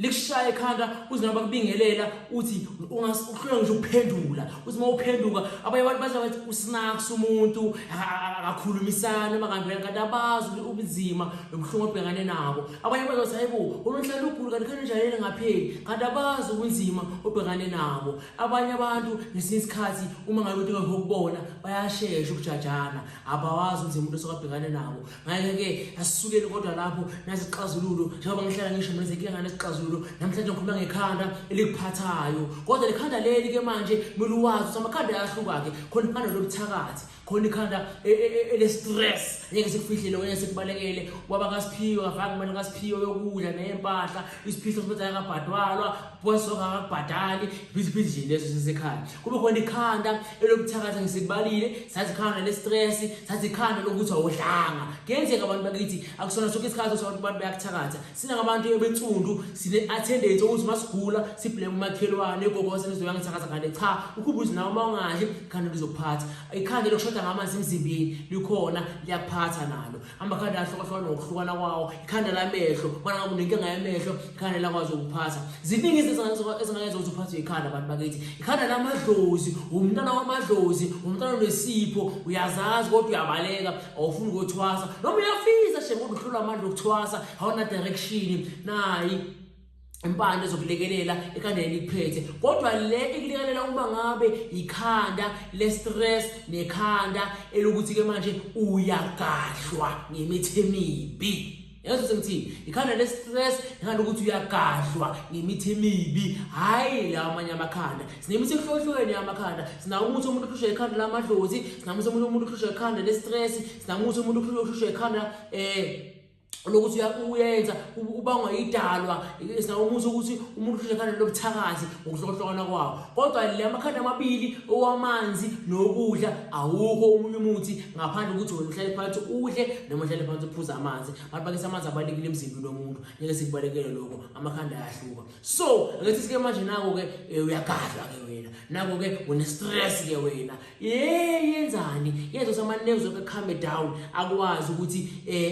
likushaya ekhanda uze naba kubingelela uthi uhluleka nje ukuphendula uthi mawuphenduka abanye abantu bazathi usinaks umuntu akakhulumisana makangena kanti abazi ubunzima nomhlungu obhekane nabo abanye bazothi hayibo unonhlala ugulu kanti khona njalele ngapheli kanti abazi ubunzima obhekane nabo abanye abantu ngesinye isikhathi uma ngabe uthi ngokubona bayashesha ukujajana abawazi ubunzima umuntu osokabhekane nabo ngeke asisukele kodwa lapho nasi ixazululo njengoba ngihlala ngisho manje inkinga nesixazululo namhlanje ngikhuluma ngekhanda elikuphathayo kodwa lekhanda leli ke manje kumele uwazi ukuthi amakhanda ayahluka ke khona ikhanda lobuthakathi khona ikhanda ele stress ngeke sikufihlele wena sekubalekele ubaba kaSiphiwe ngafaka imali kaSiphiwe yokudla nempahla isiphihlo sokuthi akabhadwalwa bosoka akabhadali bizibizi nje leso sesekhaya kube khona ikhanda elobuthakathi ngisikubalile sathi ikhanda le stress sathi ikhanda lokuthi awudlanga ngenzeka abantu bakithi akusona sonke isikhathi sokuthi abantu bayakuthakatha sina ngabantu ebentsundu sine attendance ukuthi masigula siblame umakhelwane gogo senizoyangithakatha kanti cha ukhubuzi nawe mawungadli ikhanda lizokuphatha ikhanda lokushoda ngamanzi emzimbeni likhona liyaphatha nalo amakhanda ahlukahlukana nokuhlukana kwawo ikhanda lamehlo bona ngabe unenkinga yamehlo ikhanda lakwazi ukuphatha ziningi izinto ezingayenza ukuthi uphathwe ikhanda abantu bakithi ikhanda lamadlozi umntana wamadlozi umntana onesipho uyazazi kodwa uyabaleka awufuni ukuthwasa noma uyafisa nje ngoba uhlula amandla okuthwasa awuna direction nayi impande zokulekelela ekhandeni likuphethe kodwa le ikulekelela uma ngabe ikhanda le stress nekhanda elokuthi ke manje uyagahlwa ngemithi emibi yazi sengithini ikhanda le stress ikhanda ukuthi uyagahlwa ngemithi emibi hayi la amanye amakhanda sinemithi ehlohlweni yamakhanda sinawo umuthi umuntu okhusha ikhanda lamadlozi sinamuthi umuntu okhusha ikhanda le stress sinamuthi umuntu okhusha ikhanda lokuthi uyenza ubangwa idalwa sinawo umuthi ukuthi umuntu okhusha ikhanda lobuthakathi ngokuhlohlokana kwawo kodwa le amakhanda amabili owamanzi nokudla awukho umunye umuthi ngaphandle ukuthi wena uhlale phansi udle noma uhlale phansi uphuza amanzi abantu bakisa amanzi abalekile emzimbeni womuntu ngeke sikubalekele lokho amakhanda ayahluka so ngathi sike manje nako ke uyagadla ke wena nako ke une stress ke wena yenzani yenza sama nerves ke calm down akwazi ukuthi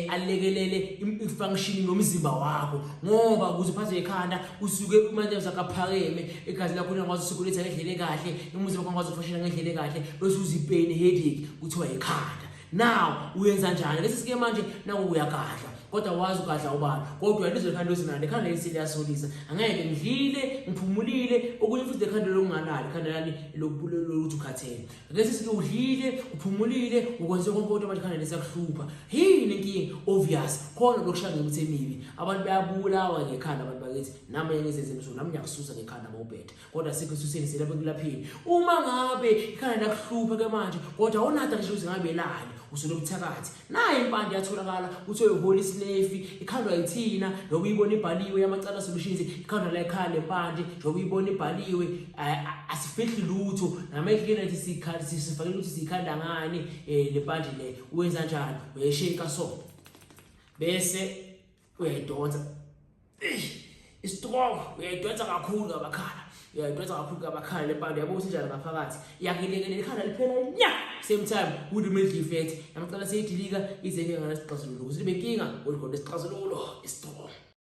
alekelele i-function nomzimba wakho ngoba ukuze uphathe ikhanda usuke uma-nerves akaphakeme igazi lakho lingakwazi ukusukuletha ngendlela ekahle umzimba wakho ungakwazi ukufushela ngendlela ekahle bese uzipain headache kuthiwa ikhanda now uyenza njani lesi sike manje nawo uyagadla kodwa wazi ugadla ubani kodwa yalizo ikhanda losinane ikhanda lesiyasolisa angeke ngidlile ngiphumulile okunye futhi ikhanda lokungalali ikhanda lani lokuthi ukhathele ngeke sike udlile uphumulile ukwenze konke kodwa ikhanda lesiyakuhlupha yini inkinga obvious khona lokushaya ngemithi emibi abantu bayabulawa ngekhanda abantu bakithi nami ngizenze emsulu nami ngiyakususa ngekhanda mawubhethe kodwa sikho isuseni silapha kulapheni uma ngabe ikhanda lakuhlupha ke manje kodwa awunada nje uzingabe lali usulobuthakathi naye impande yatholakala uthi Holy Snafe ikhandwa yithina noma uyibona ibhaliwe yamacala solutions ikhandwa la ekhaya lempande njengoba uyibona ibhaliwe asifihli lutho namehlike nathi sikhali sifakela ukuthi sikhanda ngani lempande le uwenza kanjani uyesheka so bese uyayidonsa istroke uyayidonsa kakhulu abakhala uyayidonsa kakhulu abakhala lempande yabo usinjalo ngaphakathi yakilekelela ikhanda liphela nya same time with the middle effect yamacala seyidilika izeke ngasixazululo ukuthi libe inkinga ulikhona isixazululo istroke